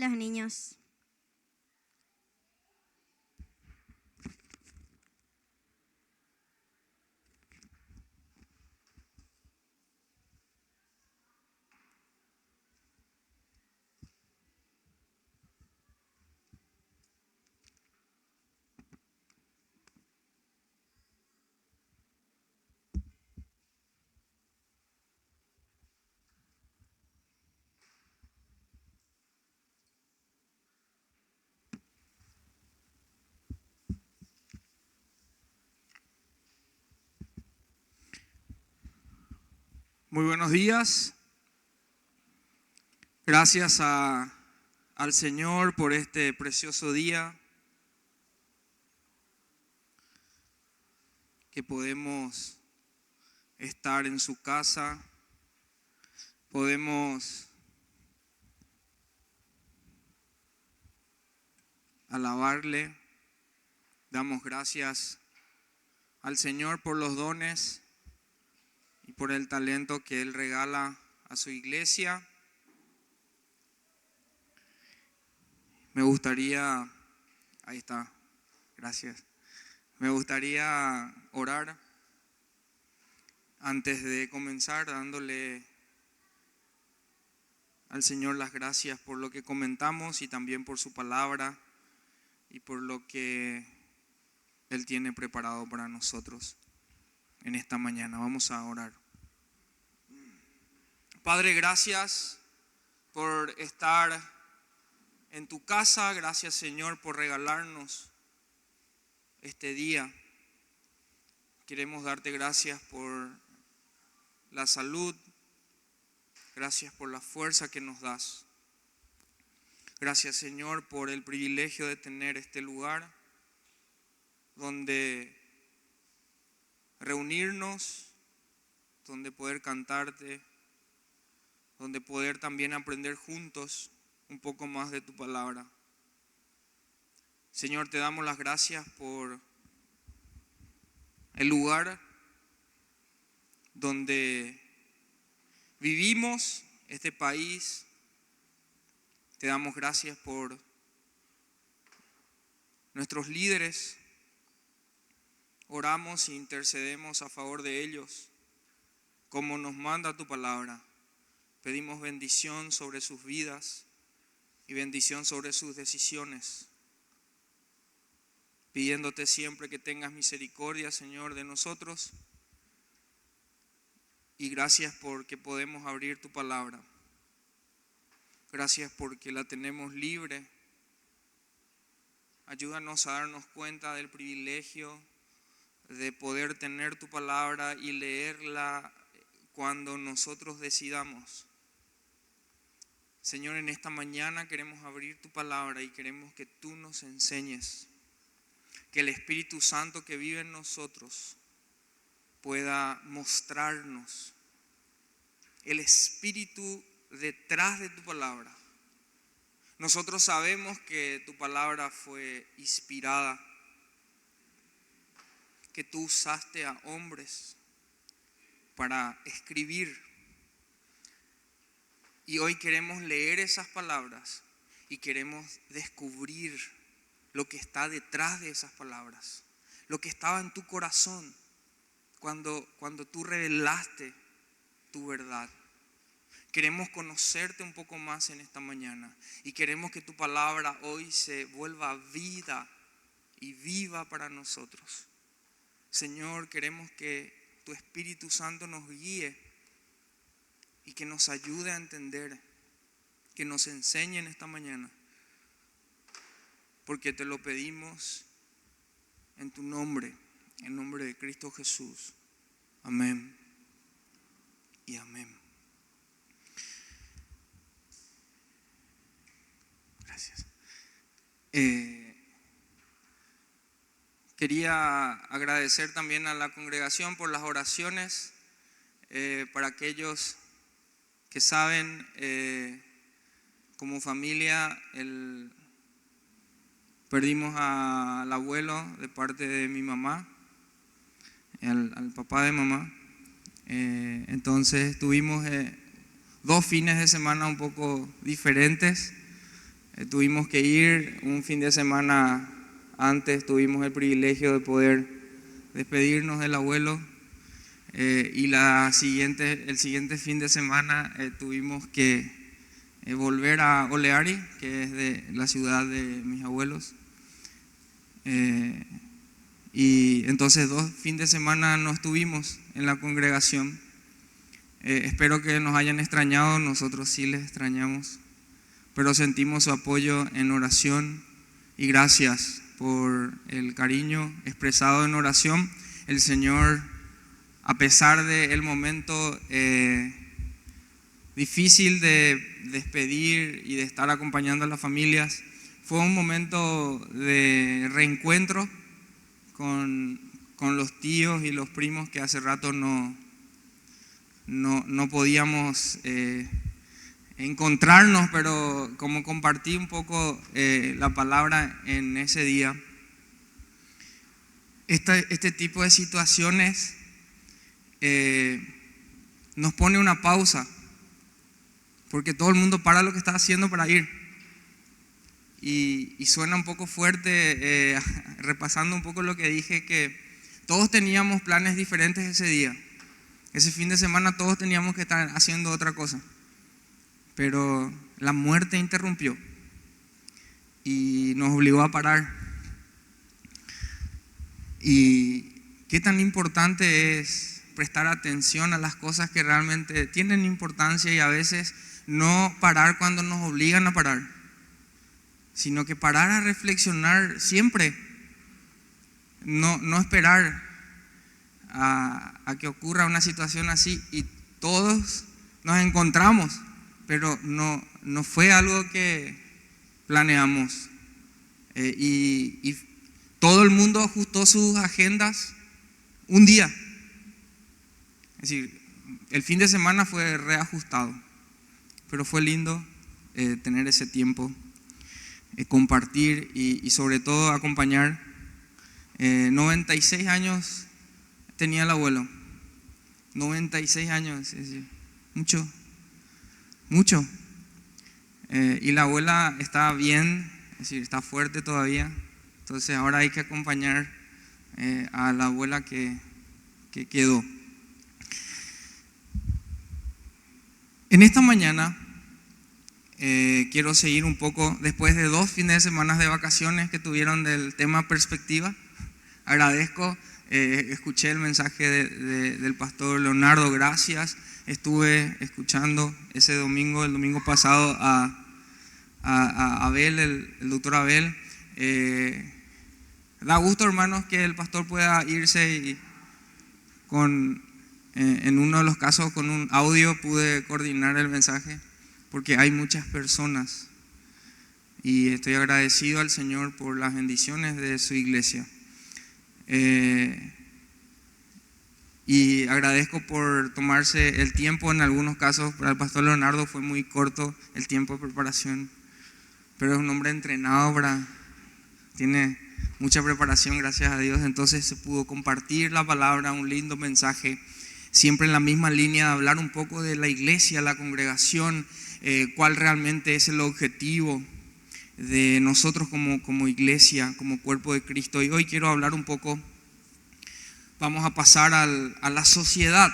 los niños. Muy buenos días. Gracias al Señor por este precioso día que podemos estar en su casa, podemos alabarle. Damos gracias al Señor por los dones y por el talento que Él regala a su iglesia. Me gustaría, ahí está, gracias. Me gustaría orar antes de comenzar dándole al Señor las gracias por lo que comentamos y también por su palabra y por lo que Él tiene preparado para nosotros en esta mañana. Vamos a orar. Padre, gracias por estar en tu casa. Gracias, Señor, por regalarnos este día. Queremos darte gracias por la salud. Gracias por la fuerza que nos das. Gracias, Señor, por el privilegio de tener este lugar donde reunirnos, donde poder cantarte, donde poder también aprender juntos un poco más de tu palabra. Señor, te damos las gracias por el lugar donde vivimos, este país. Te damos gracias por nuestros líderes. Oramos e intercedemos a favor de ellos, como nos manda tu palabra. Pedimos bendición sobre sus vidas y bendición sobre sus decisiones, pidiéndote siempre que tengas misericordia, Señor, de nosotros. Y gracias porque podemos abrir tu palabra. Gracias porque la tenemos libre. Ayúdanos a darnos cuenta del privilegio de poder tener tu palabra y leerla cuando nosotros decidamos. Señor, en esta mañana queremos abrir tu palabra y queremos que tú nos enseñes, que el Espíritu Santo que vive en nosotros pueda mostrarnos el espíritu detrás de tu palabra. Nosotros sabemos que tu palabra fue inspirada, que tú usaste a hombres para escribir. Y hoy queremos leer esas palabras y queremos descubrir lo que está detrás de esas palabras, lo que estaba en tu corazón cuando tú revelaste tu verdad. Queremos conocerte un poco más en esta mañana y queremos que tu palabra hoy se vuelva vida y viva para nosotros. Señor, queremos que tu Espíritu Santo nos guíe y que nos ayude a entender, que nos enseñe en esta mañana, porque te lo pedimos en tu nombre, en nombre de Cristo Jesús. Amén y amén. Gracias. Quería agradecer también a la congregación por las oraciones, para aquellos que saben, como familia, perdimos al abuelo de parte de mi mamá, al papá de mamá. Entonces tuvimos 2 fines de semana un poco diferentes. Tuvimos que ir un fin de semana antes, tuvimos el privilegio de poder despedirnos del abuelo y el siguiente fin de semana tuvimos que volver a Oleari, que es de la ciudad de mis abuelos. Y entonces 2 fines de semana no estuvimos en la congregación. Espero que nos hayan extrañado, nosotros sí les extrañamos, pero sentimos su apoyo en oración y gracias por el cariño expresado en oración. El Señor, a pesar del momento difícil de despedir y de estar acompañando a las familias, fue un momento de reencuentro con los tíos y los primos que hace rato no podíamos encontrarnos, pero como compartí un poco la palabra en ese día, este tipo de situaciones nos pone una pausa, porque todo el mundo para lo que está haciendo para ir. Y suena un poco fuerte, repasando un poco lo que dije, que todos teníamos planes diferentes ese día. Ese fin de semana todos teníamos que estar haciendo otra cosa, pero la muerte interrumpió y nos obligó a parar. Y qué tan importante es prestar atención a las cosas que realmente tienen importancia y a veces no parar cuando nos obligan a parar, sino que parar a reflexionar siempre, no esperar a que ocurra una situación así y todos nos encontramos, pero no fue algo que planeamos, y todo el mundo ajustó sus agendas un día, es decir, el fin de semana fue reajustado, pero fue lindo tener ese tiempo, compartir y sobre todo acompañar. 96 años tenía el abuelo, 96 años, es decir, mucho. Y la abuela está bien, es decir, está fuerte todavía. Entonces ahora hay que acompañar a la abuela que quedó. En esta mañana quiero seguir un poco, después de 2 fines de semana de vacaciones que tuvieron del tema perspectiva. Agradezco, escuché el mensaje del pastor Leonardo, gracias. Estuve escuchando el domingo pasado a Abel, el doctor Abel. Da gusto, hermanos, que el pastor pueda irse y en uno de los casos con un audio pude coordinar el mensaje, porque hay muchas personas y estoy agradecido al Señor por las bendiciones de su iglesia. Y agradezco por tomarse el tiempo. En algunos casos para el pastor Leonardo fue muy corto el tiempo de preparación, pero es un hombre entrenado, tiene mucha preparación, gracias a Dios. Entonces se pudo compartir la palabra, un lindo mensaje, siempre en la misma línea de hablar un poco de la iglesia, la congregación, cuál realmente es el objetivo de nosotros como iglesia, como cuerpo de Cristo. Y hoy quiero hablar un poco, vamos a pasar a la sociedad,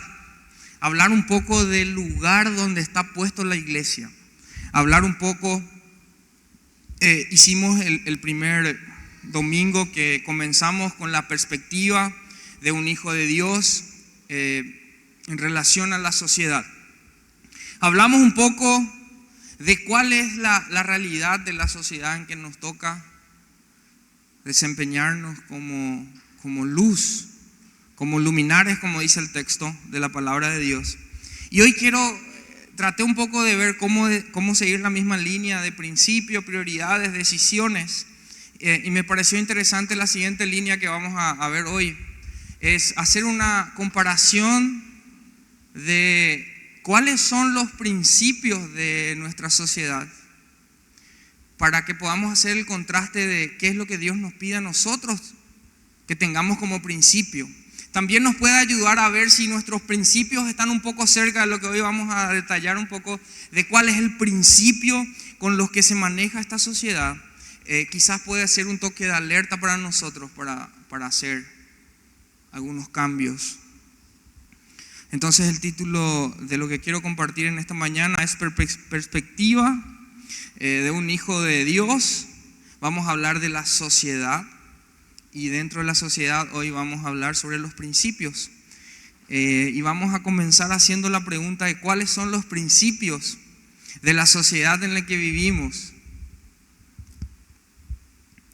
hablar un poco del lugar donde está puesto la iglesia, hablar un poco, hicimos el primer domingo que comenzamos con la perspectiva de un hijo de Dios en relación a la sociedad. Hablamos un poco de cuál es la realidad de la sociedad en que nos toca desempeñarnos como luz, como luminares, como dice el texto de la palabra de Dios. Y hoy traté un poco de ver cómo seguir la misma línea de principios, prioridades, decisiones, y me pareció interesante la siguiente línea que vamos a ver hoy, es hacer una comparación de cuáles son los principios de nuestra sociedad, para que podamos hacer el contraste de qué es lo que Dios nos pide a nosotros que tengamos como principio. También nos puede ayudar a ver si nuestros principios están un poco cerca de lo que hoy vamos a detallar un poco, de cuál es el principio con los que se maneja esta sociedad, quizás puede ser un toque de alerta para nosotros para hacer algunos cambios. Entonces el título de lo que quiero compartir en esta mañana es Perspectiva de un hijo de Dios. Vamos a hablar de la sociedad y dentro de la sociedad hoy vamos a hablar sobre los principios. Y vamos a comenzar haciendo la pregunta de cuáles son los principios de la sociedad en la que vivimos.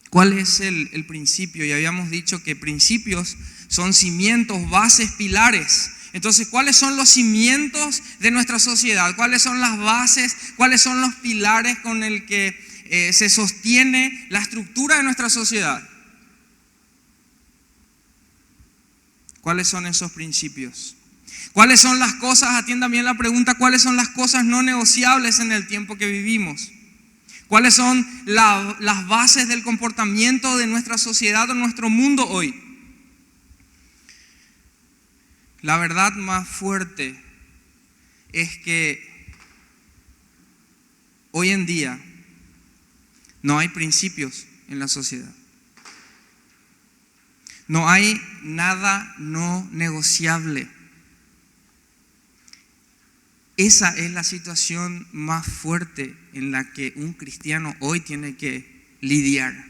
¿Cuál es el principio? Y habíamos dicho que principios son cimientos, bases, pilares. Entonces, ¿cuáles son los cimientos de nuestra sociedad? ¿Cuáles son las bases? ¿Cuáles son los pilares con el que se sostiene la estructura de nuestra sociedad? ¿Cuáles son esos principios? ¿Cuáles son las cosas? Atiendan bien la pregunta, ¿cuáles son las cosas no negociables en el tiempo que vivimos? ¿Cuáles son las bases del comportamiento de nuestra sociedad o nuestro mundo hoy? La verdad más fuerte es que hoy en día no hay principios en la sociedad. No hay nada no negociable. Esa es la situación más fuerte en la que un cristiano hoy tiene que lidiar.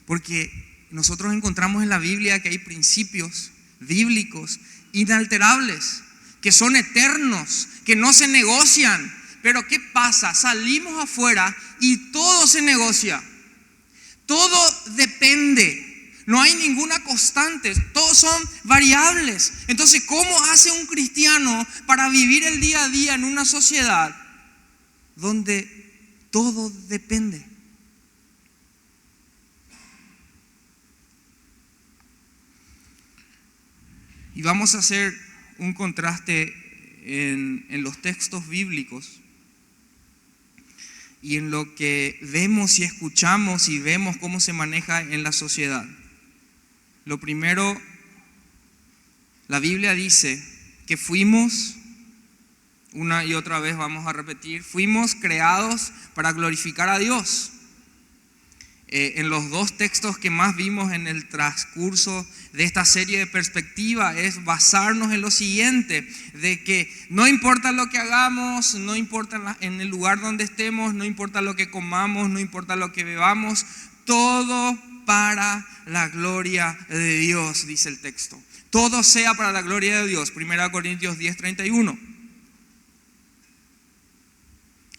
Porque nosotros encontramos en la Biblia que hay principios bíblicos inalterables, que son eternos, que no se negocian. Pero ¿qué pasa? Salimos afuera y todo se negocia. Todo depende. No hay ninguna constante, todos son variables. Entonces, ¿cómo hace un cristiano para vivir el día a día en una sociedad donde todo depende? Y vamos a hacer un contraste en los textos bíblicos y en lo que vemos y escuchamos y vemos cómo se maneja en la sociedad. Lo primero, la Biblia dice que fuimos, una y otra vez vamos a repetir, fuimos creados para glorificar a Dios. En los dos textos que más vimos en el transcurso de esta serie de perspectiva es basarnos en lo siguiente, de que no importa lo que hagamos, no importa en el lugar donde estemos, no importa lo que comamos, no importa lo que bebamos, todo para la gloria de Dios, dice el texto. Todo sea para la gloria de Dios. 1 Corintios 10:31.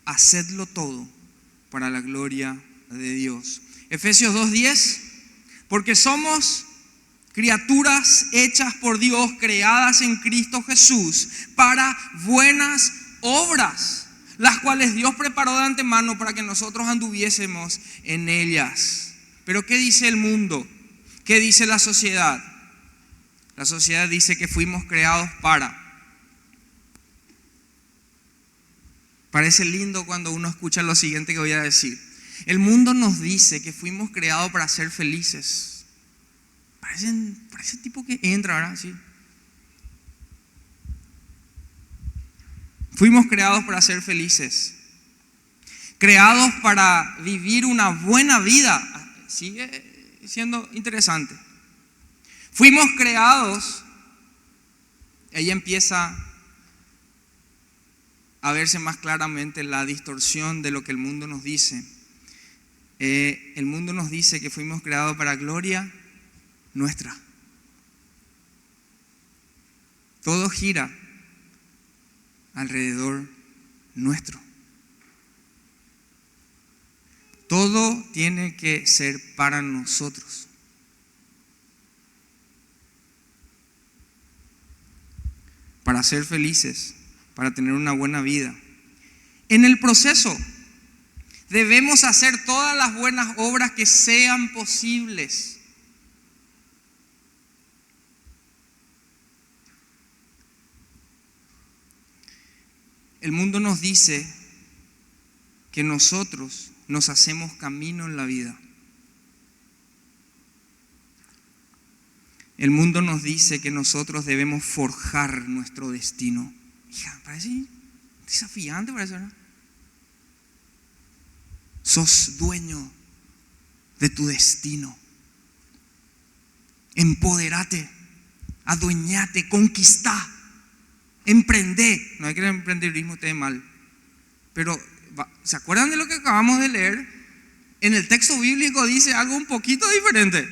Hacedlo todo para la gloria de Dios. Efesios 2:10. Porque somos criaturas hechas por Dios, creadas en Cristo Jesús, para buenas obras, las cuales Dios preparó de antemano para que nosotros anduviésemos en ellas. Pero ¿qué dice el mundo? ¿Qué dice la sociedad? La sociedad dice que fuimos creados para. Parece lindo cuando uno escucha lo siguiente que voy a decir. El mundo nos dice que fuimos creados para ser felices. Parece tipo que entra, ¿verdad? Sí. Fuimos creados para ser felices. Creados para vivir una buena vida. Sigue siendo interesante. Fuimos creados, ahí empieza a verse más claramente la distorsión de lo que el mundo nos dice. El mundo nos dice que fuimos creados para gloria nuestra. Todo gira alrededor nuestro. Todo tiene que ser para nosotros. Para ser felices, para tener una buena vida. En el proceso, debemos hacer todas las buenas obras que sean posibles. El mundo nos dice que nosotros nos hacemos camino en la vida. El mundo nos dice que nosotros debemos forjar nuestro destino. Hija, parece desafiante, parece, ¿verdad? Sos dueño de tu destino. Empoderate, adueñate, conquistá, emprendé. No hay que el emprendedurismo esté mal, pero ¿se acuerdan de lo que acabamos de leer? En el texto bíblico dice algo un poquito diferente.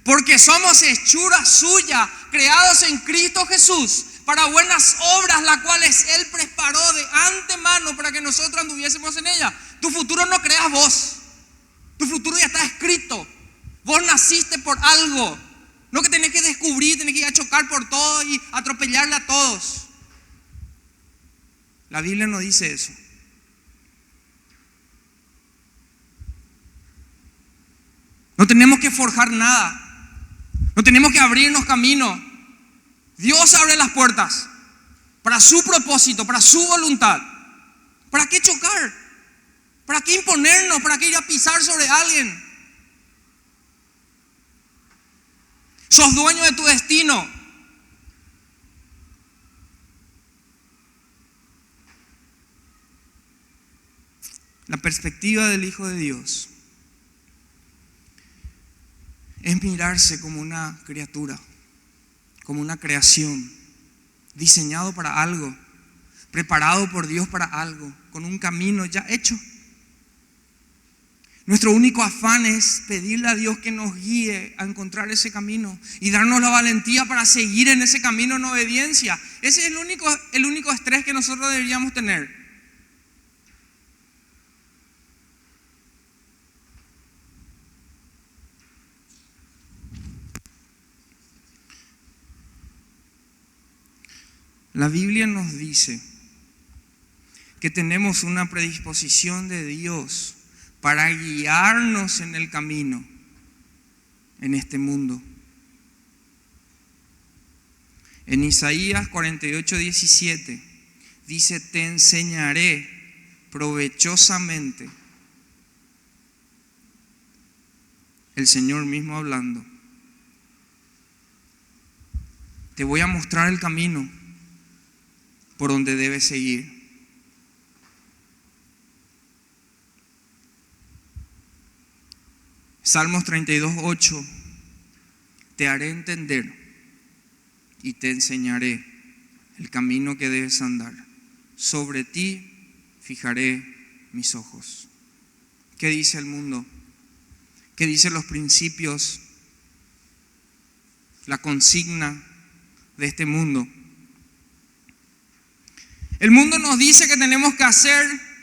Porque somos hechura suya, creados en Cristo Jesús, para buenas obras, las cuales Él preparó de antemano para que nosotros anduviésemos en ella. Tu futuro no creas vos. Tu futuro ya está escrito. Vos naciste por algo. No que tenés que descubrir, tenés que ir a chocar por todo y atropellarle a todos. La Biblia no dice eso. No tenemos que forjar nada. No tenemos que abrirnos camino. Dios abre las puertas para su propósito, para su voluntad. ¿Para qué chocar? ¿Para qué imponernos? ¿Para qué ir a pisar sobre alguien? Sos dueño de tu destino. La perspectiva del Hijo de Dios es mirarse como una criatura, como una creación, diseñado para algo, preparado por Dios para algo, con un camino ya hecho. Nuestro único afán es pedirle a Dios que nos guíe a encontrar ese camino y darnos la valentía para seguir en ese camino en obediencia. Ese es el único estrés que nosotros deberíamos tener. La Biblia nos dice que tenemos una predisposición de Dios para guiarnos en el camino, en este mundo. En Isaías 48:17 dice: te enseñaré provechosamente. El Señor mismo hablando. Te voy a mostrar el camino por donde debes seguir. Salmos 32:8. Te haré entender y te enseñaré el camino que debes andar. Sobre ti fijaré mis ojos. ¿Qué dice el mundo? ¿Qué dicen los principios? La consigna de este mundo. El mundo nos dice que tenemos que hacer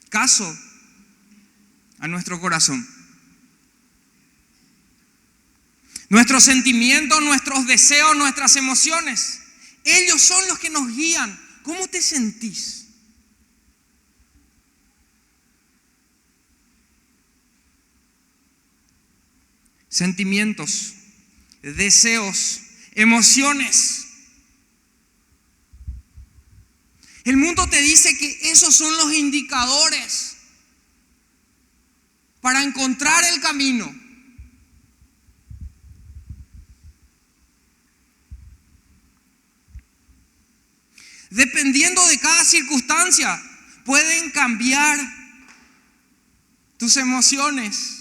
caso a nuestro corazón. Nuestros sentimientos, nuestros deseos, nuestras emociones, ellos son los que nos guían. ¿Cómo te sentís? Sentimientos, deseos, emociones. El mundo te dice que esos son los indicadores para encontrar el camino. Dependiendo de cada circunstancia, pueden cambiar tus emociones.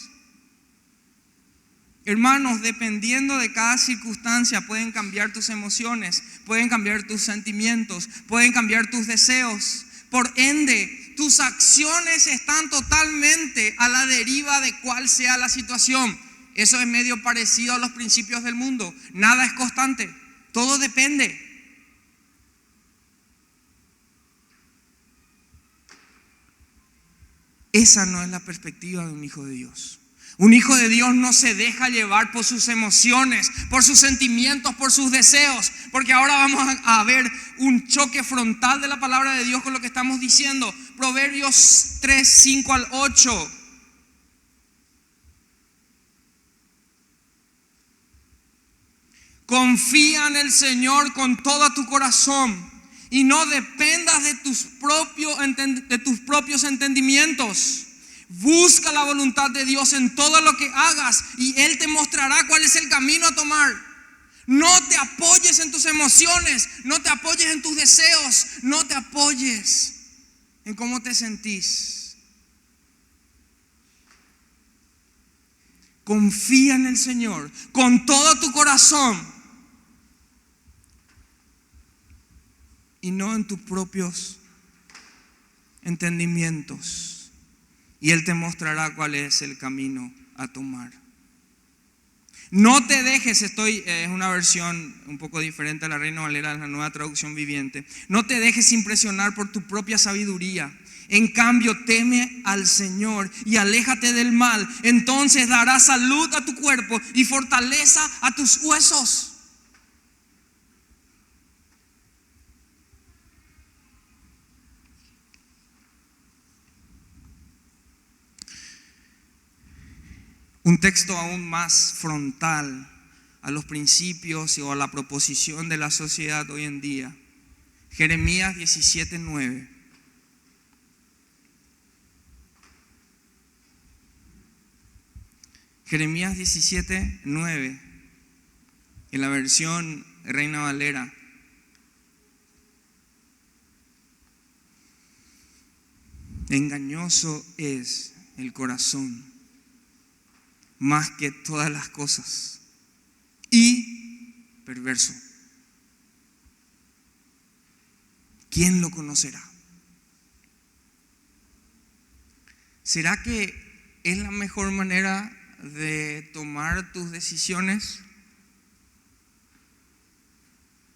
Hermanos, dependiendo de cada circunstancia, pueden cambiar tus emociones, pueden cambiar tus sentimientos, pueden cambiar tus deseos. Por ende, tus acciones están totalmente a la deriva de cuál sea la situación. Eso es medio parecido a los principios del mundo. Nada es constante, todo depende. Esa no es la perspectiva de un hijo de Dios. Un hijo de Dios no se deja llevar por sus emociones, por sus sentimientos, por sus deseos. Porque ahora vamos a ver un choque frontal de la palabra de Dios con lo que estamos diciendo. Proverbios 3, 5 al 8. Confía en el Señor con todo tu corazón y no dependas de tus propios entendimientos. Busca la voluntad de Dios en todo lo que hagas y Él te mostrará cuál es el camino a tomar. No te apoyes en tus emociones, no te apoyes en tus deseos, no te apoyes en cómo te sentís. Confía en el Señor con todo tu corazón y no en tus propios entendimientos. Y Él te mostrará cuál es el camino a tomar. No te dejes, es una versión un poco diferente a la Reina Valera, es la Nueva Traducción Viviente. No te dejes impresionar por tu propia sabiduría. En cambio, teme al Señor y aléjate del mal. Entonces dará salud a tu cuerpo y fortaleza a tus huesos. Un texto aún más frontal a los principios o a la proposición de la sociedad hoy en día. Jeremías 17:9. Jeremías 17:9, en la versión Reina Valera. Engañoso es el corazón más que todas las cosas y perverso. ¿Quién lo conocerá? ¿Será que es la mejor manera de tomar tus decisiones?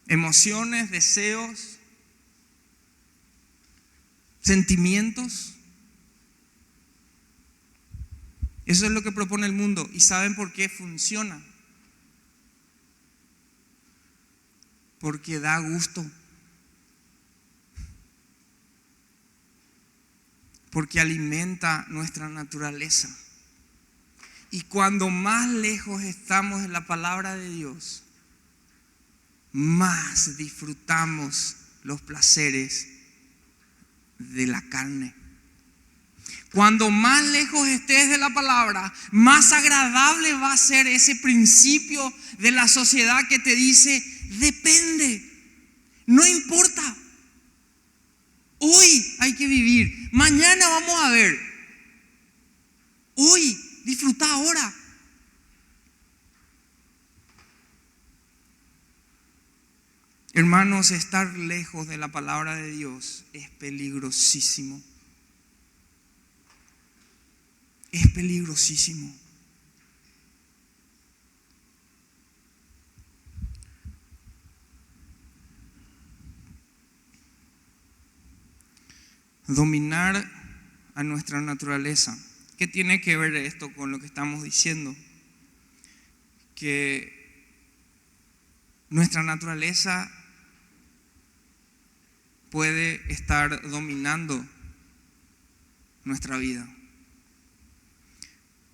Emociones, deseos, sentimientos. Eso es lo que propone el mundo. ¿Y saben por qué funciona? Porque da gusto. Porque alimenta nuestra naturaleza. Y cuando más lejos estamos de la palabra de Dios, más disfrutamos los placeres de la carne. Cuando más lejos estés de la palabra, más agradable va a ser ese principio de la sociedad que te dice: depende, no importa. Hoy hay que vivir, mañana vamos a ver. Hoy, disfruta ahora. Hermanos, estar lejos de la palabra de Dios es peligrosísimo. Es peligrosísimo. Dominar a nuestra naturaleza. ¿Qué tiene que ver esto con lo que estamos diciendo? Que nuestra naturaleza puede estar dominando nuestra vida.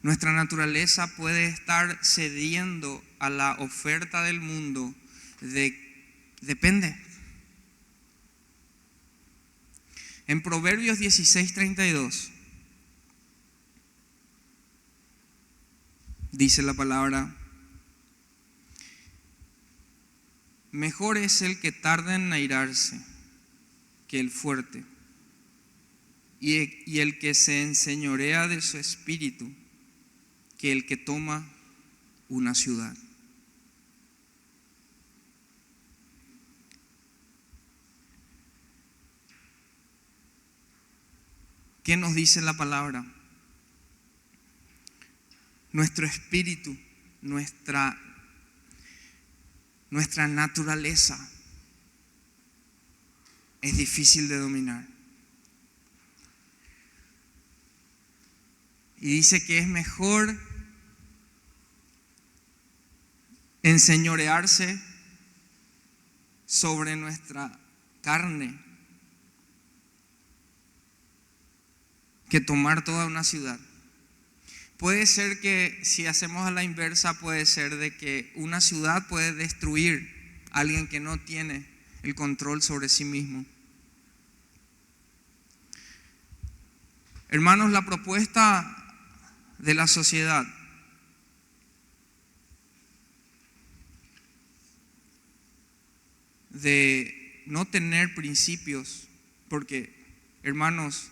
Nuestra naturaleza puede estar cediendo a la oferta del mundo depende. En Proverbios 16:32 dice la palabra: mejor es el que tarda en airarse que el fuerte, y el que se enseñorea de su espíritu que el que toma una ciudad. ¿Qué nos dice la palabra? Nuestro espíritu, nuestra naturaleza es difícil de dominar. Y dice que es mejor enseñorearse sobre nuestra carne que tomar toda una ciudad. Puede ser que, si hacemos a la inversa, puede ser de que una ciudad puede destruir a alguien que no tiene el control sobre sí mismo. Hermanos, la propuesta de la sociedad de no tener principios, porque hermanos,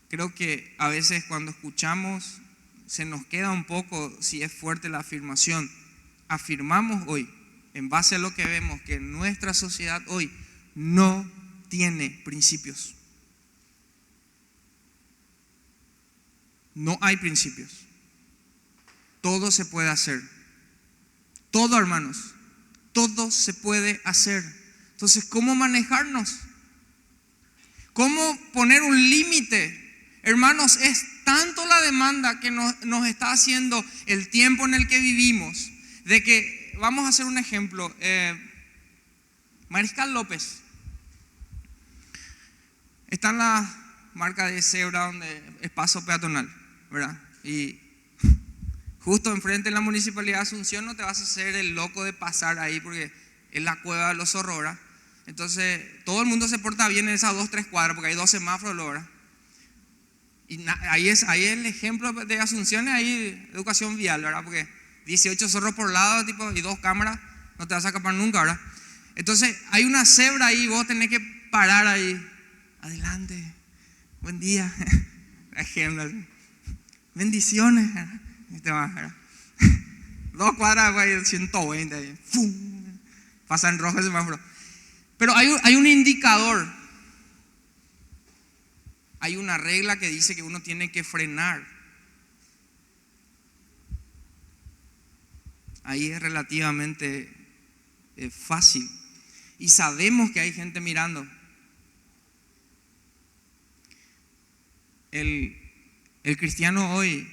creo que a veces cuando escuchamos se nos queda un poco, si es fuerte la afirmación. Afirmamos hoy, en base a lo que vemos, que nuestra sociedad hoy no tiene principios. No hay principios. Todo se puede hacer. Todo, hermanos, todo se puede hacer. Entonces, ¿cómo manejarnos? ¿Cómo poner un límite? Hermanos, es tanto la demanda que nos está haciendo el tiempo en el que vivimos, de que, vamos a hacer un ejemplo, Mariscal López, está en la marca de cebra donde es paso peatonal, ¿verdad? Y justo enfrente de la Municipalidad de Asunción no te vas a hacer el loco de pasar ahí porque es la cueva de los zorros, ¿verdad? Entonces todo el mundo se porta bien en esas 2-3 cuadras porque hay 2 semáforos, ¿verdad? Y ahí es el ejemplo de Asunción, ahí educación vial, ¿verdad? Porque 18 zorros por lado tipo, y 2 cámaras, no te vas a escapar nunca, ¿verdad? Entonces hay una cebra ahí, vos tenés que parar ahí. Adelante, buen día. Ejemplo, bendiciones. Y te vas, ¿verdad? 2 cuadras, güey, 120 ahí. ¡Fum! Pasa en rojo el semáforo. Pero hay un indicador. Hay una regla que dice que uno tiene que frenar. Ahí es relativamente fácil. Y sabemos que hay gente mirando. El cristiano hoy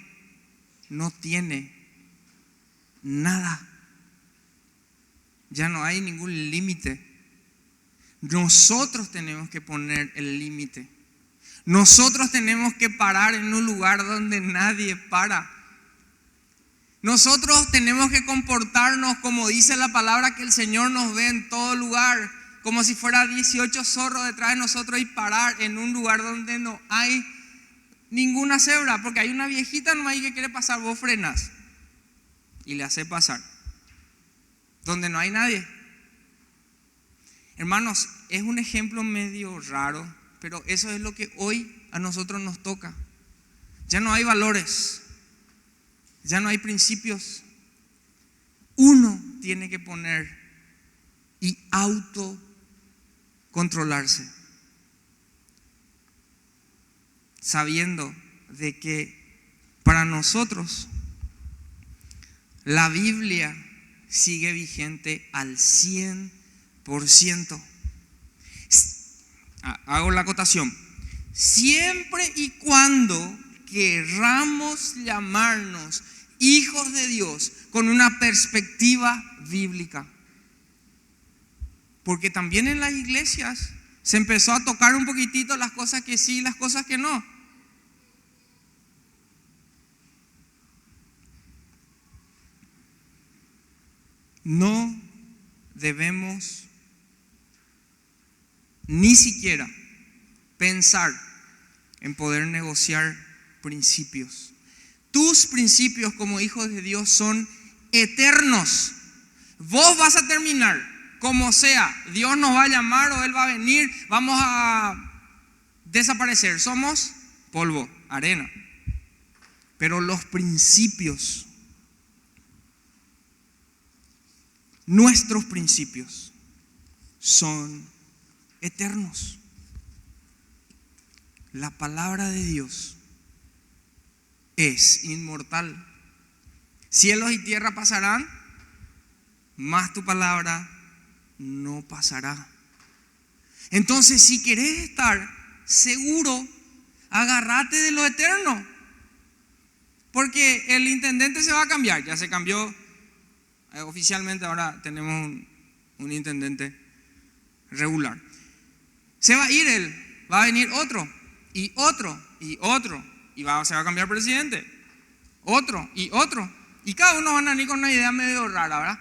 no tiene nada. Ya no hay ningún límite. Nosotros tenemos que poner el límite. Nosotros tenemos que parar en un lugar donde nadie para. Nosotros tenemos que comportarnos como dice la palabra, que el Señor nos ve en todo lugar, como si fuera 18 zorros detrás de nosotros, y parar en un lugar donde no hay ninguna cebra, porque hay una viejita nomás ahí que quiere pasar, vos frenas y le hace pasar donde no hay nadie. Hermanos, es un ejemplo medio raro, pero eso es lo que hoy a nosotros nos toca. Ya no hay valores, ya no hay principios. Uno tiene que poner y autocontrolarse, sabiendo de que para nosotros la Biblia sigue vigente al 100%. Hago la acotación. Siempre y cuando querramos llamarnos hijos de Dios con una perspectiva bíblica. Porque también en las iglesias se empezó a tocar un poquitito las cosas que sí y las cosas que no. No debemos ni siquiera pensar en poder negociar principios. Tus principios como hijos de Dios son eternos. Vos vas a terminar como sea. Dios nos va a llamar o Él va a venir. Vamos a desaparecer. Somos polvo, arena. Pero los principios, nuestros principios, son eternos. La palabra de Dios es inmortal. Cielos y tierra pasarán, mas tu palabra no pasará. Entonces, si querés estar seguro, agárrate de lo eterno. Porque el intendente se va a cambiar. Ya se cambió oficialmente, ahora tenemos un intendente regular. Se va a ir él, va a venir otro, y otro, y otro, y se va a cambiar presidente, otro, y otro. Y cada uno van a venir con una idea medio rara, ¿verdad?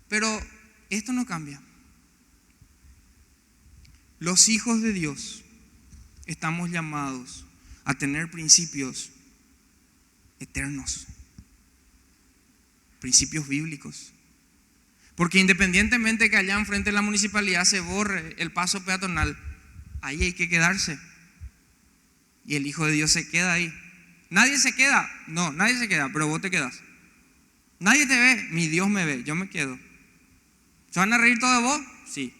Pero esto no cambia. Los hijos de Dios estamos llamados a tener principios eternos, principios bíblicos. Porque independientemente que allá enfrente de la municipalidad se borre el paso peatonal, ahí hay que quedarse. Y el Hijo de Dios se queda ahí. Nadie se queda. No, nadie se queda, pero vos te quedas. Nadie te ve, mi Dios me ve, yo me quedo. ¿Se van a reír todos de vos? Sí.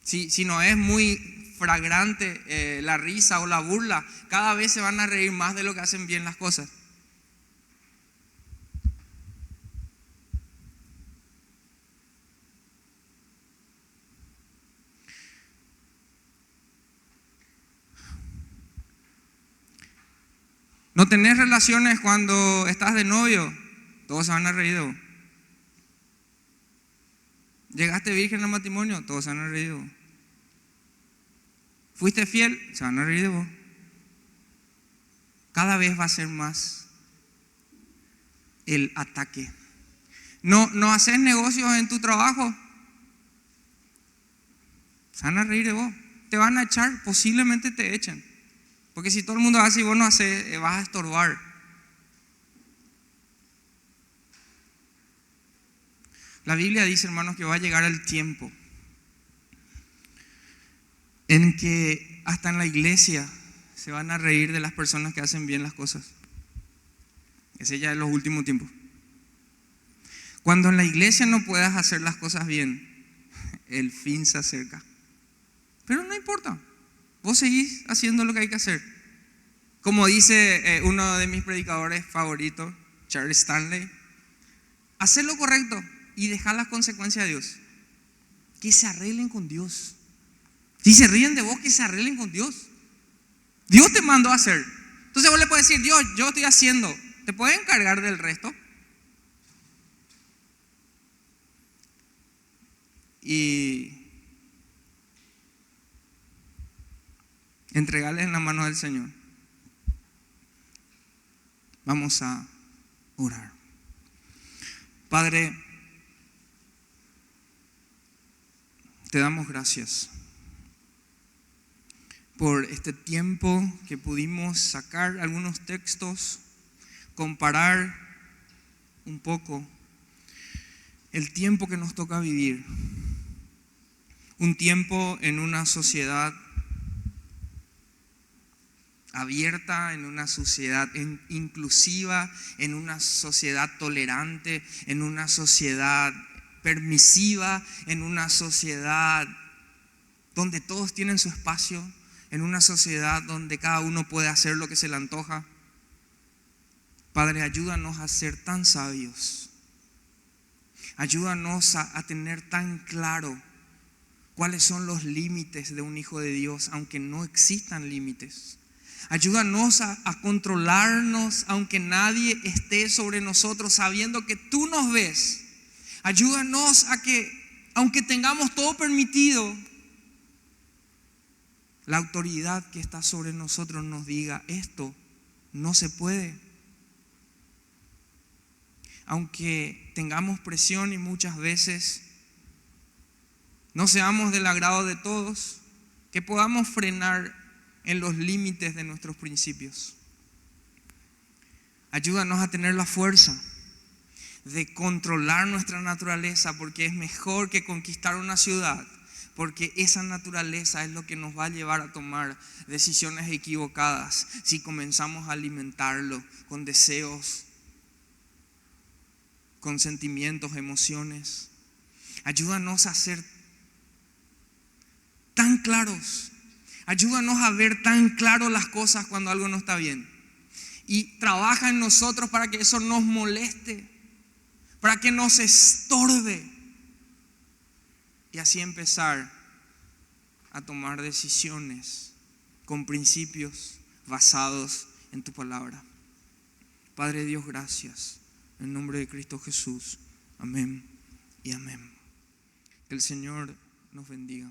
Si no es muy flagrante la risa o la burla, cada vez se van a reír más de lo que hacen bien las cosas. No tenés relaciones cuando estás de novio, todos se van a reír de vos. Llegaste virgen al matrimonio, todos se van a reír de vos. Fuiste fiel, se van a reír de vos. Cada vez va a ser más el ataque. No haces negocios en tu trabajo, se van a reír de vos. Te van a echar, posiblemente te echen. Porque si todo el mundo hace y vos no haces, vas a estorbar. La Biblia dice, hermanos, que va a llegar el tiempo en que hasta en la iglesia se van a reír de las personas que hacen bien las cosas. Ese ya es los últimos tiempos. Cuando en la iglesia no puedas hacer las cosas bien, el fin se acerca. Pero no importa, vos seguís haciendo lo que hay que hacer. Como dice uno de mis predicadores favoritos, Charles Stanley, hacer lo correcto y dejar las consecuencias a Dios. Que se arreglen con Dios. Si se ríen de vos, que se arreglen con Dios. Dios te mandó a hacer. Entonces vos le puedes decir, Dios, yo estoy haciendo. ¿Te puedes encargar del resto? Y entregarles en la mano del Señor. Vamos a orar. Padre, te damos gracias por este tiempo que pudimos sacar algunos textos, comparar un poco el tiempo que nos toca vivir. Un tiempo en una sociedad abierta, en una sociedad inclusiva, en una sociedad tolerante, en una sociedad permisiva, en una sociedad donde todos tienen su espacio, en una sociedad donde cada uno puede hacer lo que se le antoja. Padre, ayúdanos a ser tan sabios. Ayúdanos a tener tan claro cuáles son los límites de un hijo de Dios, aunque no existan límites. Ayúdanos a controlarnos aunque nadie esté sobre nosotros, sabiendo que tú nos ves. Ayúdanos a que, aunque tengamos todo permitido, la autoridad que está sobre nosotros nos diga, esto no se puede. Aunque tengamos presión y muchas veces no seamos del agrado de todos, que podamos frenar en los límites de nuestros principios. Ayúdanos a tener la fuerza de controlar nuestra naturaleza, porque es mejor que conquistar una ciudad, porque esa naturaleza es lo que nos va a llevar a tomar decisiones equivocadas si comenzamos a alimentarlo con deseos, con sentimientos, emociones. Ayúdanos a ser tan claros. Ayúdanos a ver tan claro las cosas cuando algo no está bien. Y trabaja en nosotros para que eso nos moleste, para que nos estorbe. Y así empezar a tomar decisiones con principios basados en tu palabra. Padre Dios, gracias. En nombre de Cristo Jesús. Amén y amén. Que el Señor nos bendiga.